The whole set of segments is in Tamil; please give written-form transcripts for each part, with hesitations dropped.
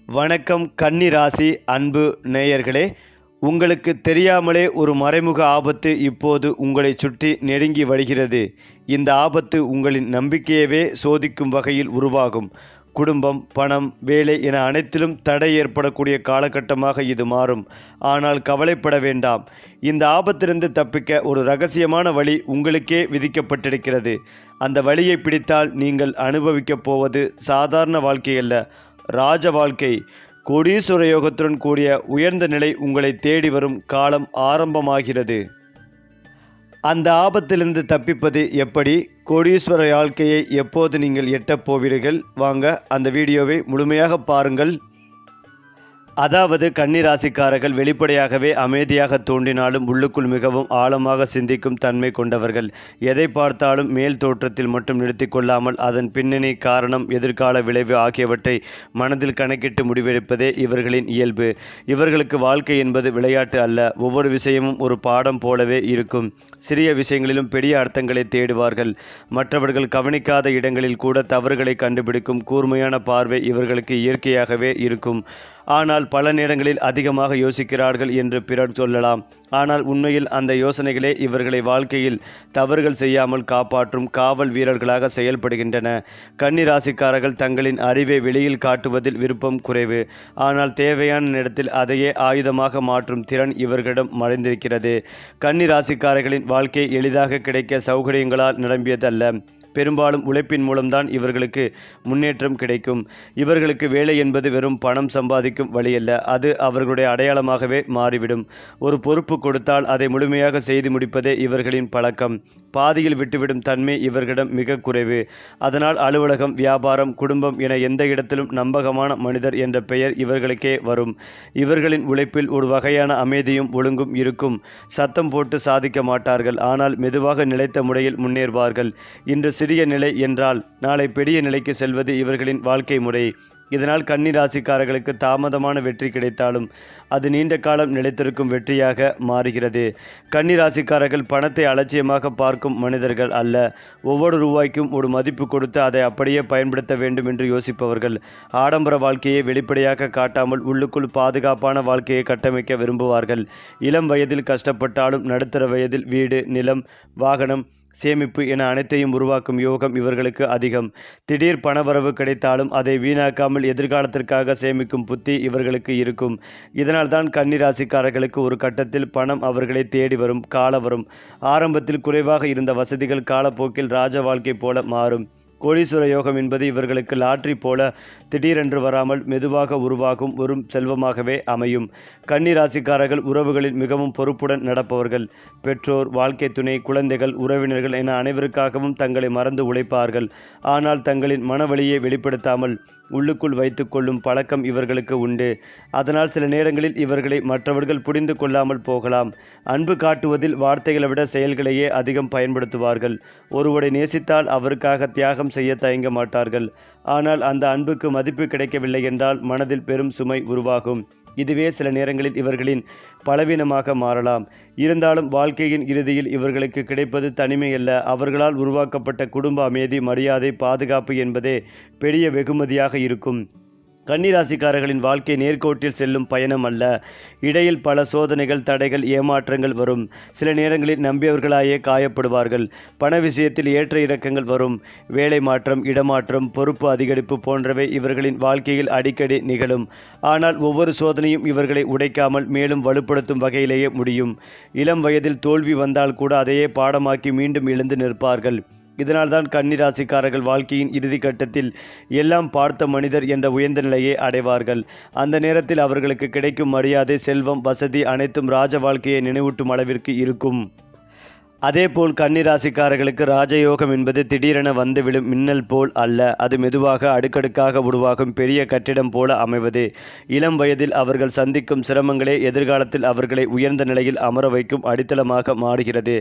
வணக்கம் கன்னி ராசி அன்பு நேயர்களே, உங்களுக்கு தெரியாமலே ஒரு மறைமுக ஆபத்து இப்போது உங்களை சுற்றி நெருங்கி வருகிறது. இந்த ஆபத்து உங்களின் நம்பிக்கையவே சோதிக்கும் வகையில் உருவாகும். குடும்பம், பணம், வேலை என அனைத்திலும் தடை ஏற்படக்கூடிய காலகட்டமாக இது மாறும். ஆனால் கவலைப்பட வேண்டாம். இந்த ஆபத்திலிருந்து தப்பிக்க ஒரு ரகசியமான வழி உங்களுக்கே விதிக்கப்பட்டிருக்கிறது. அந்த வழியை பிடித்தால் நீங்கள் அனுபவிக்கப் போவது சாதாரண வாழ்க்கையல்ல, ராஜ வாழ்க்கை. கோடீஸ்வர யோகத்துடன் கூடிய உயர்ந்த நிலை உங்களை தேடி வரும் காலம் ஆரம்பமாகிறது. அந்த ஆபத்திலிருந்து தப்பிப்பது எப்படி? கோடீஸ்வர வாழ்க்கையை எப்போது நீங்கள் எட்டப் போவீர்கள்? வாங்க அந்த வீடியோவை முழுமையாக பாருங்கள். அதாவது கன்னி ராசிக்காரர்கள் வெளிப்படையாகவே அமைதியாக தோன்றினாலும் உள்ளுக்குள் மிகவும் ஆழமாக சிந்திக்கும் தன்மை கொண்டவர்கள். எதை பார்த்தாலும் மேல் தோற்றத்தில் மட்டும் நிறுத்தி கொள்ளாமல் அதன் பின்னணி, காரணம், எதிர்கால விளைவு ஆகியவற்றை மனதில் கணக்கிட்டு முடிவெடுப்பதே இவர்களின் இயல்பு. இவர்களுக்கு வாழ்க்கை என்பது விளையாட்டு அல்ல. ஒவ்வொரு விஷயமும் ஒரு பாடம் போலவே இருக்கும். சிறிய விஷயங்களிலும் பெரிய அர்த்தங்களை தேடுவார்கள். மற்றவர்கள் கவனிக்காத இடங்களில் கூட தவறுகளை கண்டுபிடிக்கும் கூர்மையான பார்வை இவர்களுக்கு இயற்கையாகவே இருக்கும். ஆனால் பல நேரங்களில் அதிகமாக யோசிக்கிறார்கள் என்று பிறர் சொல்லலாம். ஆனால் உண்மையில் அந்த யோசனைகளே இவர்களை வாழ்க்கையில் தவறுகள் செய்யாமல் காப்பாற்றும் காவல் வீரர்களாக செயல்படுகின்றன. கன்னி ராசிக்காரர்கள் தங்களின் அறிவை வெளியில் காட்டுவதில் விருப்பம் குறைவு. ஆனால் தேவையான நேரத்தில் அதையே ஆயுதமாக மாற்றும் திறன் இவர்களிடம் மறைந்திருக்கிறது. கன்னி ராசிக்காரர்களின் வாழ்க்கை எளிதாக கிடைக்க சௌகரியங்களால் நிரம்பியதல்ல. பெரும்பாலும் உழைப்பின் மூலம்தான் இவர்களுக்கு முன்னேற்றம் கிடைக்கும். இவர்களுக்கு வேலை என்பது வெறும் பணம் சம்பாதிக்கும் வழியல்ல, அது அவர்களுடைய அடையாளமாகவே மாறிவிடும். ஒரு பொறுப்பு கொடுத்தால் அதை முழுமையாக செய்து முடிப்பதே இவர்களின் பழக்கம். பாதியில் விட்டுவிடும் தன்மை இவர்களிடம் மிக குறைவு. அதனால் அலுவலகம், வியாபாரம், குடும்பம் என எந்த இடத்திலும் நம்பகமான மனிதர் என்ற பெயர் இவர்களுக்கே வரும். இவர்களின் உழைப்பில் ஒரு வகையான அமைதியும் ஒழுங்கும் இருக்கும். சத்தம் போட்டு சாதிக்க மாட்டார்கள், ஆனால் மெதுவாக நிலைத்த முறையில் முன்னேறுவார்கள். இன்று சிறிய நிலை என்றால் நாளை பெரிய நிலைக்கு செல்வது இவர்களின் வாழ்க்கை முறை. இதனால் கன்னி ராசிக்காரர்களுக்கு தாமதமான வெற்றி கிடைத்தாலும் அது நீண்ட காலம் நிலைத்திருக்கும் வெற்றியாக மாறுகிறது. கன்னி ராசிக்காரர்கள் பணத்தை அலட்சியமாக பார்க்கும் மனிதர்கள் அல்ல. ஒவ்வொரு ரூபாய்க்கும் ஒரு மதிப்பு கொடுத்து அதை அப்படியே பயன்படுத்த வேண்டும் என்று யோசிப்பவர்கள். ஆடம்பர வாழ்க்கையை வெளிப்படையாக காட்டாமல் உள்ளுக்குள் பாதுகாப்பான வாழ்க்கையை கட்டமைக்க விரும்புவார்கள். இளம் வயதில் கஷ்டப்பட்டாலும் நடுத்தர வயதில் வீடு, நிலம், வாகனம், சேமிப்பு என அனைத்தையும் உருவாக்கும் யோகம் இவர்களுக்கு அதிகம். திடீர் பணவரவு கிடைத்தாலும் அதை வீணாக்காமல் எதிர்காலத்திற்காக சேமிக்கும் புத்தி இவர்களுக்கு இருக்கும். இதனால்தான் கன்னி ராசிக்காரர்களுக்கு ஒரு கட்டத்தில் பணம் அவர்களை தேடி வரும் காலம் வரும். ஆரம்பத்தில் குறைவாக இருந்த வசதிகள் காலப்போக்கில் ராஜ வாழ்க்கை போல மாறும். கோடீஸ்வர யோகம் என்பது இவர்களுக்கு லாட்ரி போல திடீரென்று வராமல் மெதுவாக உருவாகும் ஒரு செல்வமாகவே அமையும். கன்னி ராசிக்காரர்கள் உறவுகளில் மிகவும் பொறுப்புடன் நடப்பவர்கள். பெற்றோர், வாழ்க்கை துணை, குழந்தைகள், உறவினர்கள் என அனைவருக்காகவும் தங்களை மறந்து உழைப்பார்கள். ஆனால் தங்களின் மனவழியை வெளிப்படுத்தாமல் உள்ளுக்குள் வைத்து கொள்ளும் பழக்கம் இவர்களுக்கு உண்டு. அதனால் சில நேரங்களில் இவர்களை மற்றவர்கள் புரிந்து கொள்ளாமல் போகலாம். அன்பு காட்டுவதில் வார்த்தைகளை விட செயல்களையே அதிகம் பயன்படுத்துவார்கள். ஒருவரை நேசித்தால் அவருக்காக தியாகம் செய்ய தயங்க மாட்டார்கள். ஆனால் அந்த அன்புக்கு மதிப்பு கிடைக்கவில்லை என்றால் மனதில் பெரும் சுமை உருவாகும். இதுவே சில நேரங்களில் இவர்களின் பலவீனமாக மாறலாம். இருந்தாலும் வாழ்க்கையின் இறுதியில் இவர்களுக்கு கிடைப்பது தனிமை அல்ல, அவர்களால் உருவாக்கப்பட்ட குடும்ப அமைதி, மரியாதை, பாதுகாப்பு என்பதே பெரிய வெகுமதியாக இருக்கும். கன்னி ராசிக்காரர்களின் வாழ்க்கை நேர்கோட்டில் செல்லும் பயணம் அல்ல. இடையில் பல சோதனைகள், தடைகள், ஏமாற்றங்கள் வரும். சில நேரங்களில் நம்பியவர்களாயே காயப்படுவார்கள். பண விஷயத்தில் ஏற்ற இறக்கங்கள் வரும். வேலை மாற்றம், இடமாற்றம், பொறுப்பு அதிகரிப்பு போன்றவை இவர்களின் வாழ்க்கையில் அடிக்கடி நிகழும். ஆனால் ஒவ்வொரு சோதனையும் இவர்களை உடைக்காமல் மேலும் வலுப்படுத்தும் வகையிலேயே முடியும். இளம் வயதில் தோல்வி வந்தால் கூட அதையே பாடமாக்கி மீண்டும் எழுந்து நிற்பார்கள். இதனால்தான் கன்னி ராசிக்காரர்கள் வாழ்க்கையின் இறுதி கட்டத்தில் எல்லாம் பார்த்த மனிதர் என்ற உயர்ந்த நிலையை அடைவார்கள். அந்த நேரத்தில் அவர்களுக்கு கிடைக்கும் மரியாதை, செல்வம், வசதி அனைத்தும் ராஜ வாழ்க்கையை நினைவூட்டும் அளவிற்கு இருக்கும். அதேபோல் கன்னி ராசிக்காரர்களுக்கு ராஜயோகம் என்பது திடீரென வந்து விழும் மின்னல் போல் அல்ல. அது மெதுவாக அடுக்கடுக்காக உருவாகும் பெரிய கட்டிடம் போல அமைவது. இளம் வயதில் அவர்கள் சந்திக்கும் சிரமங்களே எதிர்காலத்தில் அவர்களை உயர்ந்த நிலையில் அமர வைக்கும் அடித்தளமாக மாறுகிறது.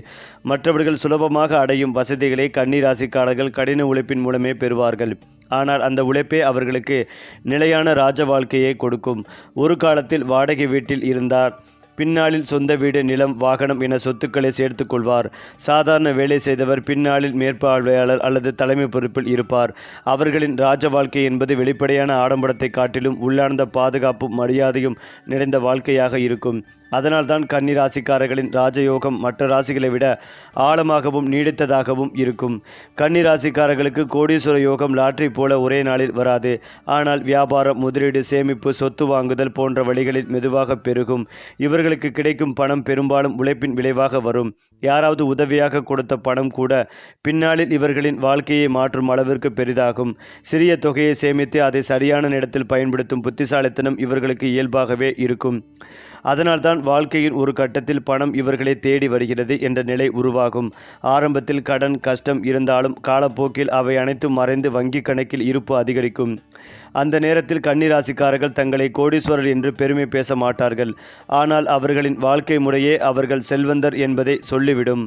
மற்றவர்கள் சுலபமாக அடையும் வசதிகளை கன்னி ராசிக்காரர்கள் கடின உழைப்பின் மூலமே பெறுவார்கள். ஆனால் அந்த உழைப்பே அவர்களுக்கு நிலையான ராஜ வாழ்க்கையை கொடுக்கும். ஒரு காலத்தில் வாடகை வீட்டில் இருந்தார். பின்னாளில் சொந்த வீடு, நிலம், வாகனம் என சொத்துக்களை சேர்த்து கொள்வார். சாதாரண வேலை செய்தவர் பின்னாளில் மேற்பார்வையாளர் அல்லது தலைமை பொறுப்பில் இருப்பார். அவர்களின் ராஜ வாழ்க்கை என்பது வெளிப்படையான ஆடம்பரத்தை காட்டிலும் உள்ளார்ந்த பாதுகாப்பும் மரியாதையும் நிறைந்த வாழ்க்கையாக இருக்கும். அதனால்தான் கன்னி ராசிக்காரர்களின் ராஜயோகம் மற்ற ராசிகளை விட ஆழமாகவும் நீடித்ததாகவும் இருக்கும். கன்னி ராசிக்காரர்களுக்கு கோடீஸ்வர யோகம் லாட்டரி போல ஒரே நாளில் வராது. ஆனால் வியாபாரம், முதலீடு, சேமிப்பு, சொத்து வாங்குதல் போன்ற வழிகளில் மெதுவாக பெருகும். இவர்களுக்கு கிடைக்கும் பணம் பெரும்பாலும் உழைப்பின் விளைவாக வரும். யாராவது உதவியாக கொடுத்த பணம் கூட பின்னாளில் இவர்களின் வாழ்க்கையை மாற்றும் அளவிற்கு பெரிதாகும். சிறிய தொகையை சேமித்து அதை சரியான நேரத்தில் பயன்படுத்தும் புத்திசாலித்தனம் இவர்களுக்கு இயல்பாகவே இருக்கும். அதனால்தான் வாழ்க்கையின் ஒரு கட்டத்தில் பணம் இவர்களை தேடி வருகிறது என்ற நிலை உருவாகும். ஆரம்பத்தில் கடன், கஷ்டம் இருந்தாலும் காலப்போக்கில் அவை அனைத்தும் மறைந்து வங்கி கணக்கில் இருப்பு அதிகரிக்கும். அந்த நேரத்தில் கன்னி ராசிக்காரர்கள் தங்களை கோடீஸ்வரர் என்று பெருமை பேச மாட்டார்கள். ஆனால் அவர்களின் வாழ்க்கை முறையே அவர்கள் செல்வந்தர் என்பதை சொல்லிவிடும்.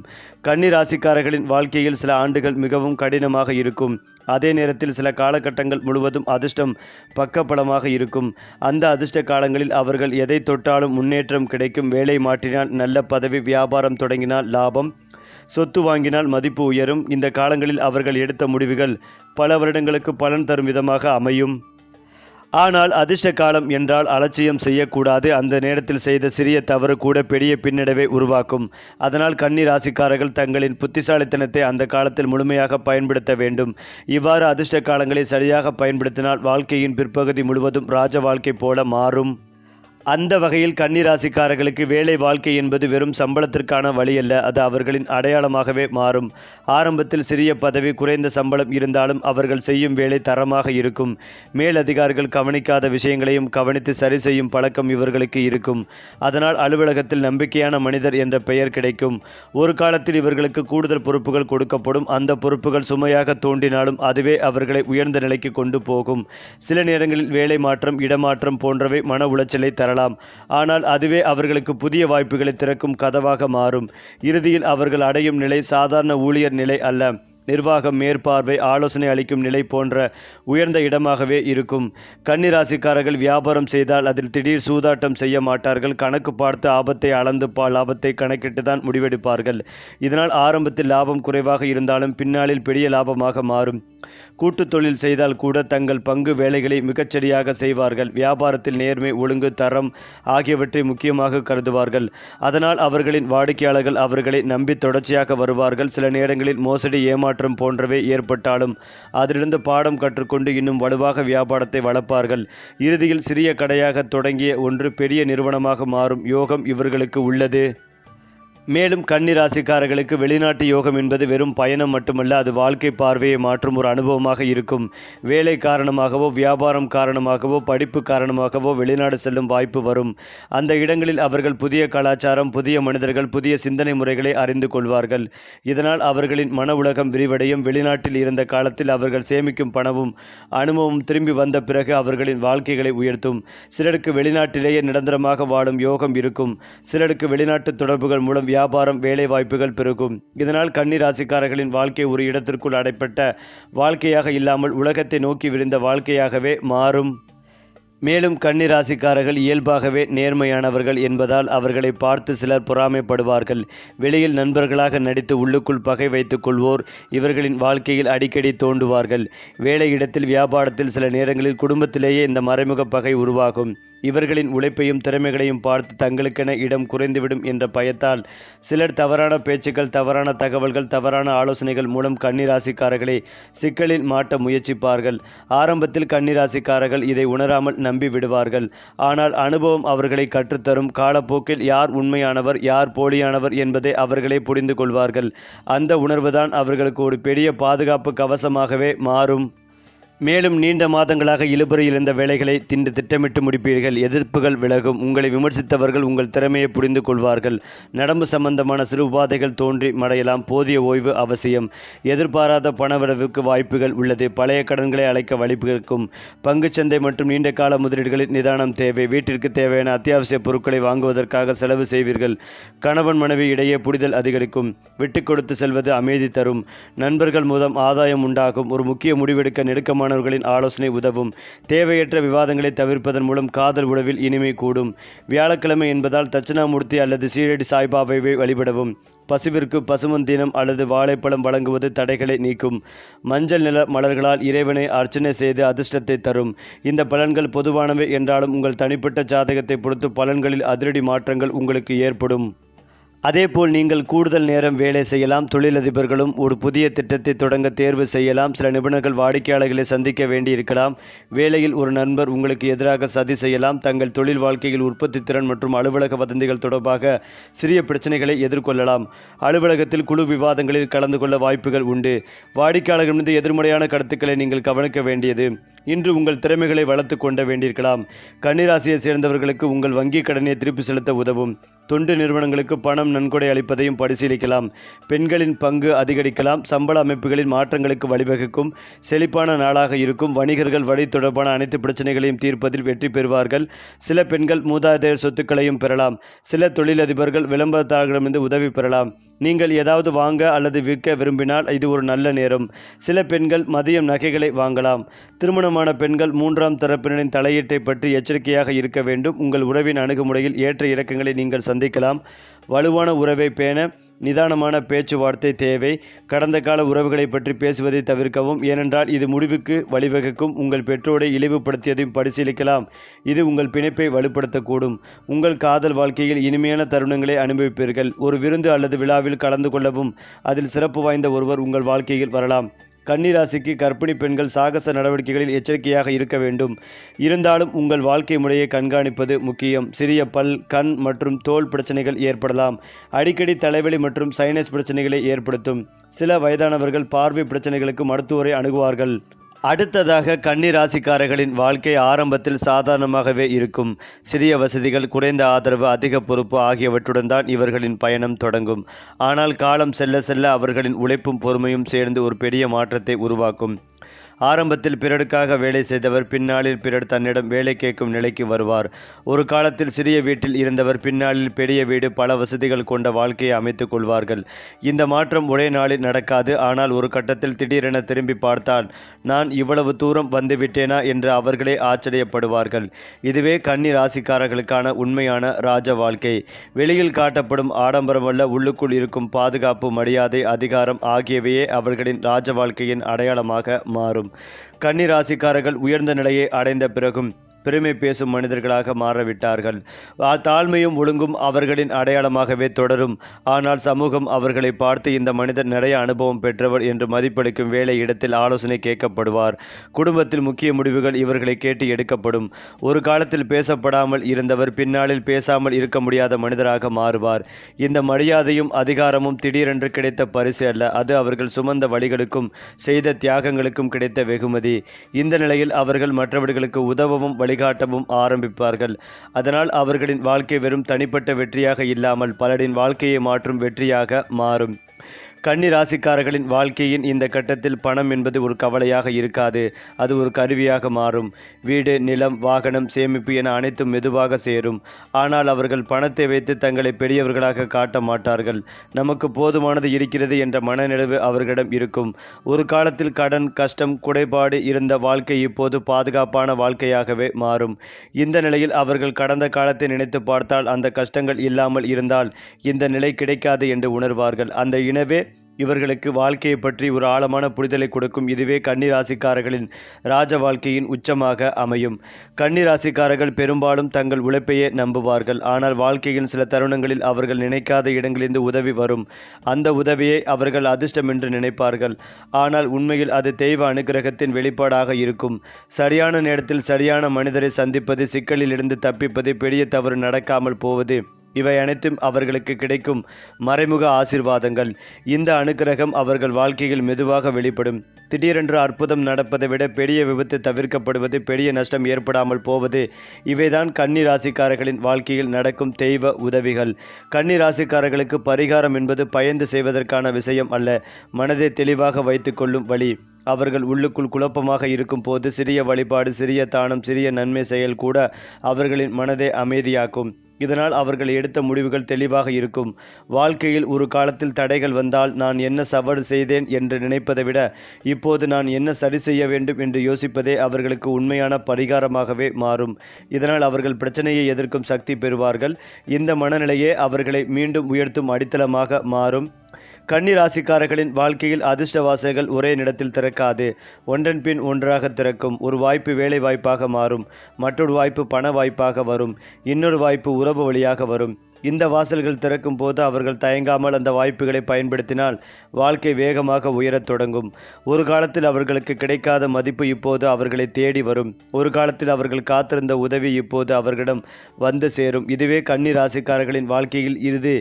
கன்னி ராசிக்காரர்களின் வாழ்க்கையில் சில ஆண்டுகள் மிகவும் கடினமாக இருக்கும். அதே நேரத்தில் சில காலகட்டங்கள் முழுவதும் அதிர்ஷ்டம் பக்கபலமாக இருக்கும். அந்த அதிர்ஷ்ட காலங்களில் அவர்கள் எதை தொட்டாலும் முன்னேற்றம் கிடைக்கும். வேலை மாற்றினால் நல்ல பதவி, வியாபாரம் தொடங்கினால் லாபம், சொத்து வாங்கினால் மதிப்பு உயரும். இந்த காலங்களில் அவர்கள் எடுத்த முடிவுகள் பல வருடங்களுக்கு பலன் தரும் விதமாக அமையும். ஆனால் அதிர்ஷ்ட காலம் என்றால் அலட்சியம் செய்யக்கூடாது. அந்த நேரத்தில் செய்த சிறிய தவறு கூட பெரிய பின்னடைவை உருவாக்கும். அதனால் கன்னி ராசிக்காரர்கள் தங்களின் புத்திசாலித்தனத்தை அந்த காலத்தில் முழுமையாக பயன்படுத்த வேண்டும். இவ்வாறு அதிர்ஷ்ட காலங்களை சரியாக பயன்படுத்தினால் வாழ்க்கையின் பிற்பகுதி முழுவதும் ராஜ வாழ்க்கை போல மாறும். அந்த வகையில் கன்னி ராசிக்காரர்களுக்கு வேலை வாழ்க்கை என்பது வெறும் சம்பளத்திற்கான வழி அல்ல, அது அவர்களின் அடையாளமாகவே மாறும். ஆரம்பத்தில் சிறிய பதவி, குறைந்த சம்பளம் இருந்தாலும் அவர்கள் செய்யும் வேலை தரமாக இருக்கும். மேலதிகாரிகள் கவனிக்காத விஷயங்களையும் கவனித்து சரி செய்யும் பழக்கம் இவர்களுக்கு இருக்கும். அதனால் அலுவலகத்தில் நம்பிக்கையான மனிதர் என்ற பெயர் கிடைக்கும். ஒரு காலத்தில் இவர்களுக்கு கூடுதல் பொறுப்புகள் கொடுக்கப்படும். அந்த பொறுப்புகள் சுமையாக தோன்றினாலும் அதுவே அவர்களை உயர்ந்த நிலைக்கு கொண்டு போகும். சில நேரங்களில் வேலை மாற்றம், இடமாற்றம் போன்றவை மன உளைச்சலை தரலாம். ஆனால் அதுவே அவர்களுக்கு புதிய வாய்ப்புகளை திறக்கும் கதவாக மாறும். இறுதியில் அவர்கள் அடையும் நிலை சாதாரண ஊழியர் நிலை அல்ல. நிர்வாகம், மேற்பார்வை, ஆலோசனை அளிக்கும் நிலை போன்ற உயர்ந்த இடமாகவே இருக்கும். கன்னி ராசிக்காரர்கள் வியாபாரம் செய்தால் அதில் திடீர் சூதாட்டம் செய்ய மாட்டார்கள். கணக்கு பார்த்து ஆபத்தை அளந்து லாபத்தை கணக்கிட்டு தான் முடிவெடுப்பார்கள். இதனால் ஆரம்பத்தில் லாபம் குறைவாக இருந்தாலும் பின்னாளில் பெரிய லாபமாக மாறும். கூட்டு தொழில் செய்தால் கூட தங்கள் பங்கு வேலைகளை மிகச்சரியாக செய்வார்கள். வியாபாரத்தில் நேர்மை, ஒழுங்கு, தரம் ஆகியவற்றை முக்கியமாக கருதுவார்கள். அதனால் அவர்களின் வாடிக்கையாளர்கள் அவர்களை நம்பி தொடர்ச்சியாக வருவார்கள். சில நேரங்களில் மோசடி, ஏமாற்றம் போன்றவை ஏற்பட்டாலும் அதிலிருந்து பாடம் கற்றுக்கொண்டு இன்னும் வலுவாக வியாபாரத்தை வளர்ப்பார்கள். இறுதியில் சிறிய கடையாக தொடங்கிய ஒன்று பெரிய நிறுவனமாக மாறும் யோகம் இவர்களுக்கு உள்ளது. மேலும் கன்னி ராசிக்காரர்களுக்கு வெளிநாட்டு யோகம் என்பது வெறும் பயணம் மட்டுமல்ல, அது வாழ்க்கை பார்வையை மாற்றும் ஒரு அனுபவமாக இருக்கும். வேலை காரணமாகவோ, வியாபாரம் காரணமாகவோ, படிப்பு காரணமாகவோ வெளிநாடு செல்லும் வாய்ப்பு வரும். அந்த இடங்களில் அவர்கள் புதிய கலாச்சாரம், புதிய மனிதர்கள், புதிய சிந்தனை முறைகளை அறிந்து கொள்வார்கள். இதனால் அவர்களின் மன உலகம் விரிவடையும். வெளிநாட்டில் இருந்த காலத்தில் அவர்கள் சேமிக்கும் பணமும் அனுபவம் திரும்பி வந்த பிறகு அவர்களின் வாழ்க்கைகளை உயர்த்தும். சிலருக்கு வெளிநாட்டிலேயே நிரந்தரமாக வாழும் யோகம் இருக்கும். சிலருக்கு வெளிநாட்டு தொடர்புகள் மூலம் வியாபாரம், வேலை வாய்ப்புகள் பெருகும். இதனால் கன்னி ராசிக்காரர்களின் வாழ்க்கை ஒரு இடத்திற்குள் அடைப்பட்ட வாழ்க்கையாக இல்லாமல் உலகத்தை நோக்கி விரிந்த வாழ்க்கையாகவே மாறும். மேலும் கன்னி ராசிக்காரர்கள் இயல்பாகவே நேர்மையானவர்கள் என்பதால் அவர்களை பார்த்து சிலர் பொறாமைப்படுவார்கள். வெளியில் நண்பர்களாக நடித்து உள்ளுக்குள் பகை வைத்துக் கொள்வோர் இவர்களின் வாழ்க்கையில் அடிக்கடி தோன்றுவார்கள். வேலை இடத்தில், வியாபாரத்தில், சில நேரங்களில் குடும்பத்திலேயே இந்த மறைமுக பகை உருவாகும். இவர்களின் உழைப்பையும் திறமைகளையும் பார்த்து தங்களுக்கென இடம் குறைந்துவிடும் என்ற பயத்தால் சிலர் தவறான பேச்சுக்கள், தவறான தகவல்கள், தவறான ஆலோசனைகள் மூலம் கன்னி ராசிக்காரர்களை சிக்கலில் மாட்ட முயற்சிப்பார்கள். ஆரம்பத்தில் கன்னி ராசிக்காரர்கள் இதை உணராமல் நம்பி விடுவார்கள். ஆனால் அனுபவம் அவர்களை கற்றுத்தரும். காலப்போக்கில் யார் உண்மையானவர், யார் போலியானவர் என்பதை அவர்களே புரிந்து கொள்வார்கள். அந்த உணர்வுதான் அவர்களுக்கு ஒரு பெரிய பாதுகாப்பு கவசமாகவே மாறும். மேலும் நீண்ட மாதங்களாக இழுபறியில் இருந்த வேலைகளை திட்டமிட்டு முடிப்பீர்கள். எதிர்ப்புகள் விலகும். உங்களை விமர்சித்தவர்கள் உங்கள் திறமையை புரிந்து கொள்வார்கள். நடம்பு சம்பந்தமான சிறு உபாதைகள் தோன்றி மடையலாம். போதிய ஓய்வு அவசியம். எதிர்பாராத பணவரவுக்கு வாய்ப்புகள் உள்ளது. பழைய கடன்களை அழைக்க வழிபிறக்கும். பங்குச்சந்தை மற்றும் நீண்ட கால முதலீடுகளில் நிதானம் தேவை. வீட்டிற்கு தேவையான அத்தியாவசிய பொருட்களை வாங்குவதற்காக செலவு செய்வீர்கள். கணவன் மனைவி இடையே புரிதல் அதிகரிக்கும். விட்டு கொடுத்து செல்வது அமைதி தரும். நண்பர்கள் மூலம் ஆதாயம் உண்டாகும். ஒரு முக்கிய முடிவெடுக்க நெருக்கமான பொறுப்பானவர்களின் ஆலோசனை உதவும். தேவையற்ற விவாதங்களை தவிர்ப்பதன் மூலம் காதல் உறவில் இனிமை கூடும். வியாழக்கிழமை என்பதால் தட்சிணாமூர்த்தி அல்லது சீரடி சாய்பாபாவை வழிபடவும். பசுவிற்கு பசுமந்தீனம் அல்லது வாழைப்பழம் வழங்குவது தடைகளை நீக்கும். மஞ்சள் நிற மலர்களால் இறைவனை அர்ச்சனை செய்து அதிர்ஷ்டத்தை தரும். இந்த பலன்கள் பொதுவானவை என்றாலும் உங்கள் தனிப்பட்ட ஜாதகத்தை பொறுத்து பலன்களில் அதிரடி மாற்றங்கள் உங்களுக்கு ஏற்படும். அதேபோல் நீங்கள் கூடுதல் நேரம் வேலை செய்யலாம். தொழிலதிபர்களும் ஒரு புதிய திட்டத்தை தொடங்க தேர்வு செய்யலாம். சில நிபுணர்கள் வாடிக்கையாளர்களை சந்திக்க வேண்டியிருக்கலாம். வேலையில் ஒரு நண்பர் உங்களுக்கு எதிராக சதி செய்யலாம். தங்கள் தொழில் வாழ்க்கையில் உற்பத்தி திறன் மற்றும் அலுவலக வதந்திகள் தொடர்பாக சிறிய பிரச்சனைகளை எதிர்கொள்ளலாம். அலுவலகத்தில் குழு விவாதங்களில் கலந்து கொள்ள வாய்ப்புகள் உண்டு. வாடிக்கையாளர்களிடமிருந்து எதிர்மறையான கருத்துக்களை நீங்கள் கவனிக்க வேண்டியது. இன்று உங்கள் திறமைகளை வளர்த்து கொள்ள வேண்டியிருக்கலாம். கன்னிராசியை சேர்ந்தவர்களுக்கு உங்கள் வங்கி கடனை திருப்பி செலுத்த உதவும். தொண்டு நிறுவனங்களுக்கு பணம் நன்கொடை அளிப்பதையும் பரிசீலிக்கலாம். பெண்களின் பங்கு அதிகரிக்கலாம். சம்பள அமைப்புகளின் மாற்றங்களுக்கு வழிவகுக்கும். செழிப்பான நாளாக இருக்கும். வணிகர்கள் வழி தொடர்பான அனைத்து பிரச்சனைகளையும் தீர்ப்பதில் வெற்றி பெறுவார்கள். சில பெண்கள் மூதாதையர் சொத்துக்களையும் பெறலாம். சில தொழிலதிபர்கள் விளம்பரத்தாளர்களிடமிருந்து உதவி பெறலாம். நீங்கள் ஏதாவது வாங்க அல்லது விற்க விரும்பினால் இது ஒரு நல்ல நேரம். சில பெண்கள் மதியம் நகைகளை வாங்கலாம். திருமணமான பெண்கள் மூன்றாம் தரப்பினரின் தலையீட்டை பற்றி எச்சரிக்கையாக இருக்க வேண்டும். உங்கள் உறவின் அணுகுமுறையில் ஏற்ற இறக்கங்களை நீங்கள் சந்திக்கலாம். வலுவான உறவை பேண நிதானமான பேச்சுவார்த்தை தேவை. கடந்த கால உறவுகளை பற்றி பேசுவதை தவிர்க்கவும், ஏனென்றால் இது முடிவுக்கு வழிவகுக்கும். உங்கள் பெற்றோரை இழிவுபடுத்தியதையும் பரிசீலிக்கலாம். இது உங்கள் பிணைப்பை வலுப்படுத்தக்கூடும். உங்கள் காதல் வாழ்க்கையில் இனிமையான தருணங்களை அனுபவிப்பீர்கள். ஒரு விருந்து அல்லது விழாவில் கலந்து கொள்ளவும். அதில் சிறப்பு வாய்ந்த ஒருவர் உங்கள் வாழ்க்கையில் வரலாம். கன்னிராசிக்கு கர்ப்பிணி பெண்கள் சாகச நடவடிக்கைகளில் எச்சரிக்கையாக இருக்க வேண்டும். இருந்தாலும் உங்கள் வாழ்க்கை முறையை கண்காணிப்பது முக்கியம். சிறிய பல், கண் மற்றும் தோல் பிரச்சனைகள் ஏற்படலாம். அடிக்கடி தலைவலி மற்றும் சைனஸ் பிரச்சனைகளை ஏற்படுத்தும். சில வயதானவர்கள் பார்வை பிரச்சனைகளுக்கு மருத்துவரை அணுகுவார்கள். அடுத்ததாக கன்னி ராசிக்காரர்களின் வாழ்க்கை ஆரம்பத்தில் சாதாரணமாகவே இருக்கும். சிறிய வசதிகள், குறைந்த ஆதரவு, அதிக பொறுப்பு ஆகியவற்றுடன் தான் இவர்களின் பயணம் தொடங்கும். ஆனால் காலம் செல்ல செல்ல அவர்களின் உழைப்பும் பொறுமையும் சேர்ந்து ஒரு பெரிய மாற்றத்தை உருவாக்கும். ஆரம்பத்தில் பிறருக்காக வேலை செய்தவர் பின்னாளில் பிறர் தன்னிடம் வேலை கேட்கும் நிலைக்கு வருவார். ஒரு காலத்தில் சிறிய வீட்டில் இருந்தவர் பின்னாளில் பெரிய வீடு, பல வசதிகள் கொண்ட வாழ்க்கையை அமைத்துக் கொள்வார்கள். இந்த மாற்றம் ஒரே நாளில் நடக்காது. ஆனால் ஒரு கட்டத்தில் திடீரென திரும்பி பார்த்தால், நான் இவ்வளவு தூரம் வந்துவிட்டேனா என்று அவர்களே ஆச்சரியப்படுவார்கள். இதுவே கன்னி ராசிக்காரர்களுக்கான உண்மையான ராஜ வாழ்க்கை. வெளியில் காட்டப்படும் ஆடம்பரமல்ல, உள்ளுக்குள் இருக்கும் பாதுகாப்பு, மரியாதை, அதிகாரம் ஆகியவையே அவர்களின் ராஜ வாழ்க்கையின் அடையாளமாக மாறும். கன்னி ராசிக்காரர்கள் உயர்ந்த நிலையை அடைந்த பிறகும் பெருமை பேசும் மனிதர்களாக மாறிவிட்டார்கள். தாழ்மையும் ஒழுங்கும் அவர்களின் அடையாளமாகவே தொடரும். ஆனால் சமூகம் அவர்களை பார்த்து இந்த மனிதர் நிறைய அனுபவம் பெற்றவர் என்று மதிப்பளிக்கும். வேலை இடத்தில் ஆலோசனை கேட்கப்படுவார். குடும்பத்தில் முக்கிய முடிவுகள் இவர்களை கேட்டு எடுக்கப்படும். ஒரு காலத்தில் பேசப்படாமல் இருந்தவர் பின்னாளில் பேசாமல் இருக்க முடியாத மனிதராக மாறுவார். இந்த மரியாதையும் அதிகாரமும் திடீரென்று கிடைத்த பரிசு அல்ல. அது அவர்கள் சுமந்த வழிகளுக்கும் செய்த தியாகங்களுக்கும் கிடைத்த வெகுமதி. இந்த நிலையில் அவர்கள் மற்றவர்களுக்கு உதவவும் வழிகாட்டவும் ஆரம்பிப்பார்கள். அதனால் அவர்களின் வாழ்க்கை வெறும் தனிப்பட்ட வெற்றியாக இல்லாமல் பலரின் வாழ்க்கையை மாற்றும் வெற்றியாக மாறும். கன்னி ராசிக்காரர்களின் வாழ்க்கையின் இந்த கட்டத்தில் பணம் என்பது ஒரு கவலையாக இருக்காது. அது ஒரு கருவியாக மாறும். வீடு, நிலம், வாகனம், சேமிப்பு என அனைத்தும் மெதுவாக சேரும். ஆனால் அவர்கள் பணத்தை வைத்து தங்களை பெரியவர்களாக காட்ட மாட்டார்கள். நமக்கு போதுமானது இருக்கிறது என்ற மனநிறைவு அவர்களிடம் இருக்கும். ஒரு காலத்தில் கடன், கஷ்டம், குறைபாடு இருந்த வாழ்க்கை இப்போது பாதுகாப்பான வாழ்க்கையாகவே மாறும். இந்த நிலையில் அவர்கள் கடந்த காலத்தை நினைத்து பார்த்தால், அந்த கஷ்டங்கள் இல்லாமல் இருந்தால் இந்த நிலை கிடைக்காது என்று உணர்வார்கள். அந்த இனவே இவர்களுக்கு வாழ்க்கையை பற்றி ஒரு ஆழமான புரிதலை கொடுக்கும். இதுவே கன்னி ராசிக்காரர்களின் ராஜ வாழ்க்கையின் உச்சமாக அமையும். கன்னி ராசிக்காரர்கள் பெரும்பாலும் தங்கள் உழைப்பையே நம்புவார்கள். ஆனால் வாழ்க்கையின் சில தருணங்களில் அவர்கள் நினைக்காத இடங்களிலிருந்து உதவி வரும். அந்த உதவியை அவர்கள் அதிர்ஷ்டம் என்று நினைப்பார்கள். ஆனால் உண்மையில் அது தெய்வ அனுக்கிரகத்தின் வெளிப்பாடாக இருக்கும். சரியான நேரத்தில் சரியான மனிதரை சந்திப்பது, சிக்கலில் இருந்து தப்பிப்பது, பெரிய தவறு நடக்காமல் போவது, இவை அனைத்தும் அவர்களுக்கு கிடைக்கும் மறைமுக ஆசீர்வாதங்கள். இந்த அனுக்கிரகம் அவர்கள் வாழ்க்கையில் மெதுவாக வெளிப்படும். திடீரென்று அற்புதம் நடப்பதை விட பெரிய விபத்து தவிர்க்கப்படுவது, பெரிய நஷ்டம் ஏற்படாமல் போவது, இவைதான் கன்னி ராசிக்காரர்களின் வாழ்க்கையில் நடக்கும் தெய்வ உதவிகள். கன்னி ராசிக்காரர்களுக்கு பரிகாரம் என்பது பயந்து செய்வதற்கான விஷயம் அல்ல, மனதை தெளிவாக வைத்துக்கொள்ளும் வழி. அவர்கள் உள்ளுக்குள் குழப்பமாக இருக்கும் போது சிறிய வழிபாடு, சிறிய தானம், சிறிய நன்மை செயல் கூட அவர்களின் மனதை அமைதியாக்கும். இதனால் அவர்கள் எடுத்த முடிவுகள் தெளிவாக இருக்கும். வாழ்க்கையில் ஒரு காலத்தில் தடைகள் வந்தால் நான் என்ன சவால் செய்தேன் என்று நினைப்பதை விட இப்போது நான் என்ன சரி செய்ய வேண்டும் என்று யோசிப்பதே அவர்களுக்கு உண்மையான பரிகாரமாகவே மாறும். இதனால் அவர்கள் பிரச்சனையை எதிர்க்கும் சக்தி பெறுவார்கள். இந்த மனநிலையே அவர்களை மீண்டும் உயர்த்தும் அடித்தளமாக மாறும். கன்னி ராசிக்காரர்களின் வாழ்க்கையில் அதிர்ஷ்ட வாசல்கள் ஒரே நேரத்தில் திறக்காது. ஒன்றன் பின் ஒன்றாக திறக்கும். ஒரு வாய்ப்பு வேலை வாய்ப்பாக மாறும். மற்றொரு வாய்ப்பு பண வாய்ப்பாக வரும். இன்னொரு வாய்ப்பு உறவு வழியாக வரும். இந்த வாசல்கள் திறக்கும் போது அவர்கள் தயங்காமல் அந்த வாய்ப்புகளை பயன்படுத்தினால் வாழ்க்கை வேகமாக உயரத் தொடங்கும். ஒரு காலத்தில் அவர்களுக்கு கிடைக்காத மதிப்பு இப்போது அவர்களை தேடி வரும். ஒரு காலத்தில் அவர்கள் காத்திருந்த உதவி இப்போது அவர்களிடம் வந்து சேரும். இதுவே கன்னி ராசிக்காரர்களின் வாழ்க்கையில் இது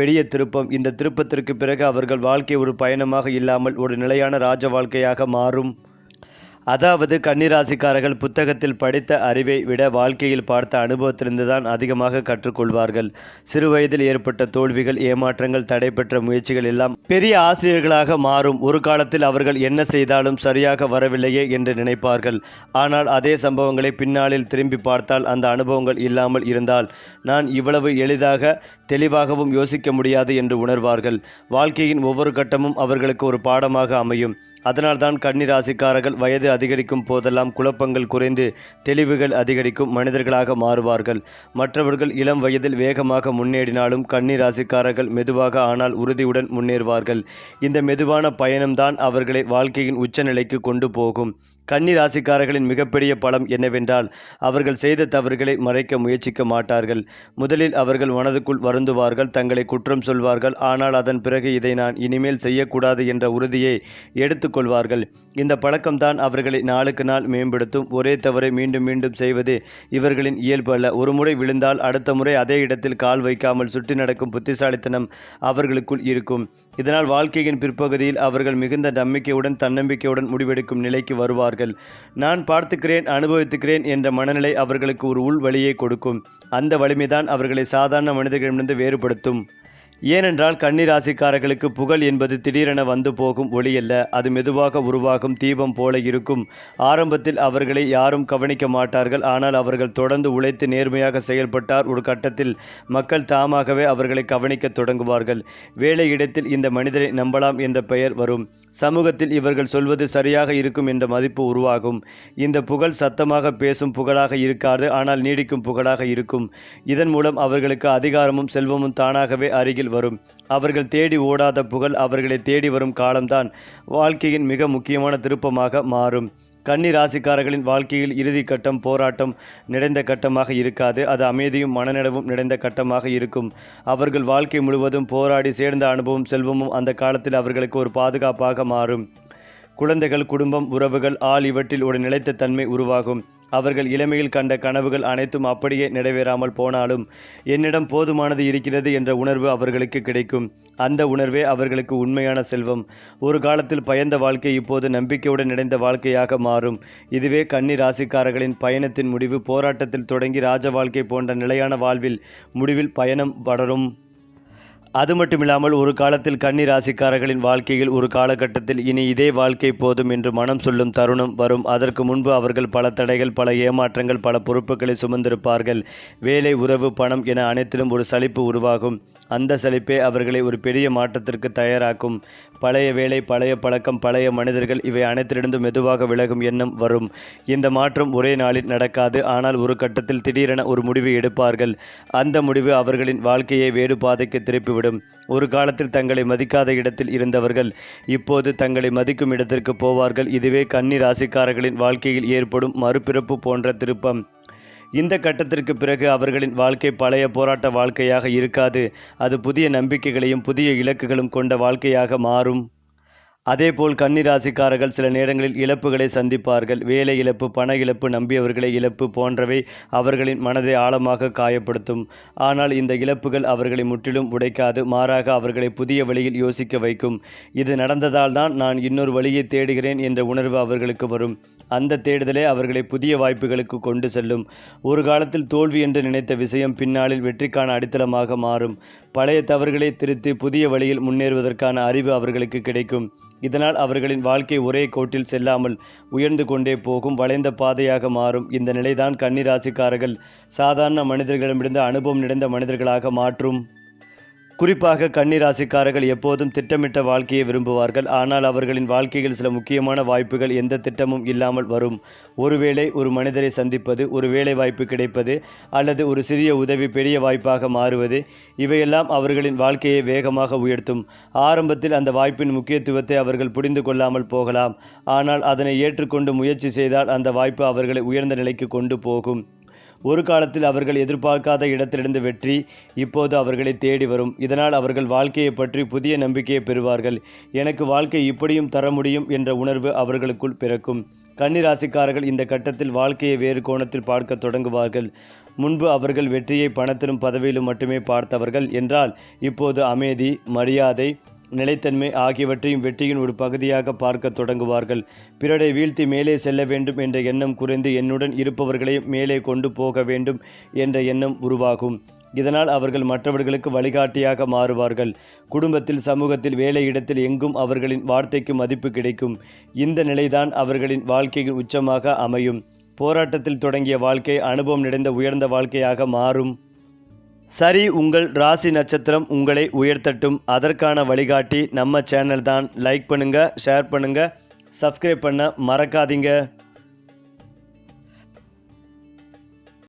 பெரிய திருப்பம். இந்த திருப்பத்திற்கு பிறகு அவர்கள் வாழ்க்கை ஒரு பயணமாக இல்லாமல் ஒரு நிலையான ராஜ வாழ்க்கையாக மாறும். அதாவது கன்னிராசிக்காரர்கள் புத்தகத்தில் படித்த அறிவை விட வாழ்க்கையில் பார்த்த அனுபவத்திலிருந்து தான் அதிகமாக கற்றுக்கொள்வார்கள். சிறு வயதில் ஏற்பட்ட தோல்விகள், ஏமாற்றங்கள், தடைபெற்ற முயற்சிகள் எல்லாம் பெரிய ஆசிரியர்களாக மாறும். ஒரு காலத்தில் அவர்கள் என்ன செய்தாலும் சரியாக வரவில்லையே என்று நினைப்பார்கள். ஆனால் அதே சம்பவங்களை பின்னாளில் திரும்பி பார்த்தால் அந்த அனுபவங்கள் இல்லாமல் இருந்தால் நான் இவ்வளவு எளிதாக தெளிவாகவும் யோசிக்க முடியாது என்று உணர்வார்கள். வாழ்க்கையின் ஒவ்வொரு கட்டமும் அவர்களுக்கு ஒரு பாடமாக அமையும். அதனால்தான் கன்னி ராசிக்காரர்கள் வயது அதிகரிக்கும் போதெல்லாம் குழப்பங்கள் குறைந்து தெளிவுகள் அதிகரிக்கும் மனிதர்களாக மாறுவார்கள். மற்றவர்கள் இளம் வயதில் வேகமாக முன்னேறினாலும் கன்னி ராசிக்காரர்கள் மெதுவாக ஆனால் உறுதியுடன் முன்னேறுவார்கள். இந்த மெதுவான பயணம்தான் அவர்களை வாழ்க்கையின் உச்சநிலைக்கு கொண்டு போகும். கன்னி ராசிக்காரர்களின் மிகப்பெரிய பலம் என்னவென்றால் அவர்கள் செய்த தவறுகளை மறைக்க முயற்சிக்க மாட்டார்கள். முதலில் அவர்கள் மனதுக்குள் வருந்துவார்கள், தங்களை குற்றம் சொல்வார்கள். ஆனால் அதன் பிறகு இதை நான் இனிமேல் செய்யக்கூடாது என்ற உறுதியை எடுத்துக்கொள்வார்கள். இந்த பழக்கம்தான் அவர்களை நாளுக்கு நாள் மேம்படுத்தும். ஒரே தவறை மீண்டும் மீண்டும் செய்வது இவர்களின் இயல்பு அல்ல. ஒரு முறை விழுந்தால் அடுத்த முறை அதே இடத்தில் கால் வைக்காமல் சுற்றி நடக்கும் புத்திசாலித்தனம் அவர்களுக்குள் இருக்கும். இதனால் வாழ்க்கையின் பிற்பகுதியில் அவர்கள் மிகுந்த நம்பிக்கையுடன் தன்னம்பிக்கையுடன் முடிவெடுக்கும் நிலைக்கு வருவார்கள். நான் பார்த்துக்கிறேன், அனுபவித்துக்கிறேன் என்ற மனநிலை அவர்களுக்கு ஒரு உள் வலியை கொடுக்கும். அந்த வலிமைதான் அவர்களை சாதாரண மனிதர்களிடமிருந்து வேறுபடுத்தும். ஏனென்றால் கன்னி ராசிக்காரர்களுக்கு புகழ் என்பது திடீரென வந்து போகும் ஒளியல்ல. அது மெதுவாக உருவாகும் தீபம் போல இருக்கும். ஆரம்பத்தில் அவர்களை யாரும் கவனிக்க மாட்டார்கள். ஆனால் அவர்கள் தொடர்ந்து உழைத்து நேர்மையாக செயல்பட்டார் ஒரு கட்டத்தில் மக்கள் தாமாகவே அவர்களை கவனிக்க தொடங்குவார்கள். வேலை இடத்தில் இந்த மனிதரை நம்பலாம் என்ற பெயர் வரும். சமூகத்தில் இவர்கள் சொல்வது சரியாக இருக்கும் என்ற மதிப்பு உருவாகும். இந்த புகழ் சத்தமாக பேசும் புகழாக இருக்காது, ஆனால் நீடிக்கும் புகழாக இருக்கும். இதன் மூலம் அவர்களுக்கு அதிகாரமும் செல்வமும் தானாகவே அருகில் வரும். அவர்கள் தேடி ஓடாத புகழ் அவர்களை தேடி வரும் காலம்தான் வாழ்க்கையின் மிக முக்கியமான திருப்பமாக மாறும். கன்னி ராசிக்காரர்களின் வாழ்க்கையில் இறுதி கட்டம் போராட்டம் நிறைந்த கட்டமாக இருக்காது. அது அமைதியும் மனநிலவும் நிறைந்த கட்டமாக இருக்கும். அவர்கள் வாழ்க்கை முழுவதும் போராடி சேர்ந்த அனுபவம் செல்வமும் அந்த காலத்தில் அவர்களுக்கு ஒரு பாதுகாப்பாக மாறும். குழந்தைகள், குடும்பம், உறவுகள், இவற்றில் ஒரு நிலைத்த தன்மை உருவாகும். அவர்கள் இளமையில் கண்ட கனவுகள் அனைத்தும் அப்படியே நிறைவேறாமல் போனாலும் என்னிடம் போதுமானது இருக்கிறது என்ற உணர்வு அவர்களுக்கு கிடைக்கும். அந்த உணர்வே அவர்களுக்கு உண்மையான செல்வம். ஒரு காலத்தில் பயந்த வாழ்க்கை இப்போது நம்பிக்கையுடன் நிறைந்த வாழ்க்கையாக மாறும். இதுவே கன்னி ராசிக்காரர்களின் பயணத்தின் முடிவு. போராட்டத்தில் தொடங்கி ராஜ வாழ்க்கை போன்ற நிலையான வாழ்வில் முடிவில் பயணம் வளரும். அது மட்டுமில்லாமல் ஒரு காலத்தில் கன்னி ராசிக்காரர்களின் வாழ்க்கையில் ஒரு காலகட்டத்தில் இனி இதே வாழ்க்கை போதும் என்று மனம் சொல்லும் தருணம் வரும். அதற்கு முன்பு அவர்கள் பல தடைகள், பல ஏமாற்றங்கள், பல பொறுப்புகளை சுமந்திருப்பார்கள். வேலை, உறவு, பணம் என அனைத்திலும் ஒரு சலிப்பு உருவாகும். அந்த சலிப்பே அவர்களை ஒரு பெரிய மாற்றத்திற்கு தயாராக்கும். பழைய வேலை, பழைய பழக்கம், பழைய மனிதர்கள் இவை அனைத்திலிருந்தும் மெதுவாக விலகும் எண்ணம் வரும். இந்த மாற்றம் ஒரே நாளில் நடக்காது. ஆனால் ஒரு கட்டத்தில் திடீரென ஒரு முடிவு எடுப்பார்கள். அந்த முடிவு அவர்களின் வாழ்க்கையை வேறு பாதைக்கு திருப்பிவிடும். ஒரு காலத்தில் தங்களை மதிக்காத இடத்தில் இருந்தவர்கள் இப்போது தங்களை மதிக்கும் இடத்திற்கு போவார்கள். இதுவே கன்னி ராசிக்காரர்களின் வாழ்க்கையில் ஏற்படும் மறுபிறப்பு போன்ற திருப்பம். இந்த கட்டத்திற்கு பிறகு அவர்களின் வாழ்க்கை பழைய போராட்ட வாழ்க்கையாக இருக்காது. அது புதிய நம்பிக்கைகளையும் புதிய இலக்குகளும் கொண்ட வாழ்க்கையாக மாறும். அதேபோல் கன்னி ராசிக்காரர்கள் சில நேரங்களில் இழப்புகளை சந்திப்பார்கள். வேலை இழப்பு, பண இழப்பு, நம்பியவர்களை இழப்பு போன்றவை அவர்களின் மனதை ஆழமாக காயப்படுத்தும். ஆனால் இந்த இழப்புகள் அவர்களை முற்றிலும் உடைக்காது. மாறாக அவர்களை புதிய வழியில் யோசிக்க வைக்கும். இது நடந்ததால் தான் நான் இன்னொரு வழியை தேடுகிறேன் என்ற உணர்வு அவர்களுக்கு வரும். அந்த தேடுதலே அவர்களை புதிய வாய்ப்புகளுக்கு கொண்டு செல்லும். ஒரு காலத்தில் தோல்வி என்று நினைத்த விஷயம் பின்னாளில் வெற்றிக்கான அடித்தளமாக மாறும். பழைய தவறுகளை திருத்தி புதிய வழியில் முன்னேறுவதற்கான அறிவு அவர்களுக்கு கிடைக்கும். இதனால் அவர்களின் வாழ்க்கை ஒரே கோட்டில் செல்லாமல் உயர்ந்து கொண்டே போகும் வளைந்த பாதையாக மாறும். இந்த நிலைதான் கன்னி ராசிக்காரர்கள் சாதாரண மனிதர்களிடமிருந்து அனுபவம் நிறைந்த மனிதர்களாக மாற்றும். குறிப்பாக கன்னி ராசிக்காரர்கள் எப்போதும் திட்டமிட்ட வாழ்க்கையை விரும்புவார்கள். ஆனால் அவர்களின் வாழ்க்கையில் சில முக்கியமான வாய்ப்புகள் எந்த திட்டமும் இல்லாமல் வரும். ஒருவேளை ஒரு மனிதரை சந்திப்பது, ஒரு வேலை வாய்ப்பு கிடைப்பது, அல்லது ஒரு சிறிய உதவி பெரிய வாய்ப்பாக மாறுவது, இவையெல்லாம் அவர்களின் வாழ்க்கையை வேகமாக உயர்த்தும். ஆரம்பத்தில் அந்த வாய்ப்பின் முக்கியத்துவத்தை அவர்கள் புரிந்து கொள்ளாமல் போகலாம். ஆனால் அதனை ஏற்றுக்கொண்டு முயற்சி செய்தால் அந்த வாய்ப்பு அவர்களை உயர்ந்த நிலைக்கு கொண்டு போகும். ஒரு காலத்தில் அவர்கள் எதிர்பார்க்காத இடத்திலிருந்து வெற்றி இப்போது அவர்களை தேடி வரும். இதனால் அவர்கள் வாழ்க்கையை பற்றி புதிய நம்பிக்கையை பெறுவார்கள். எனக்கு வாழ்க்கை இப்படியும் தர முடியும் என்ற உணர்வு அவர்களுக்குள் பிறக்கும். கன்னி ராசிக்காரர்கள் இந்த கட்டத்தில் வாழ்க்கையை வேறு கோணத்தில் பார்க்க தொடங்குவார்கள். முன்பு அவர்கள் வெற்றியை பணத்திலும் பதவியிலும் மட்டுமே பார்த்தவர்கள் என்றால் இப்போது அமைதி, மரியாதை, நிலைத்தன்மை ஆகியவற்றையும் வெற்றியின் ஒரு பகுதியாக பார்க்க தொடங்குவார்கள். பிறரை வீழ்த்தி மேலே செல்ல வேண்டும் என்ற எண்ணம் குறைந்து என்னுடன் இருப்பவர்களை மேலே கொண்டு போக வேண்டும் என்ற எண்ணம் உருவாகும். இதனால் அவர்கள் மற்றவர்களுக்கு வழிகாட்டியாக மாறுவார்கள். குடும்பத்தில், சமூகத்தில், வேலையிடத்தில் எங்கும் அவர்களின் வார்த்தைக்கு மதிப்பு கிடைக்கும். இந்த நிலைதான் அவர்களின் வாழ்க்கையின் உச்சமாக அமையும். போராட்டத்தில் தொடங்கிய வாழ்க்கை அனுபவம் நிறைந்த உயர்ந்த வாழ்க்கையாக மாறும். சரி, உங்கள் ராசி நட்சத்திரம் உங்களை உயர்த்தட்டும். அதற்கான வழிகாட்டி நம்ம சேனல் தான். லைக் பண்ணுங்கள், ஷேர் பண்ணுங்கள், சப்ஸ்கிரைப் பண்ண மறக்காதீங்க.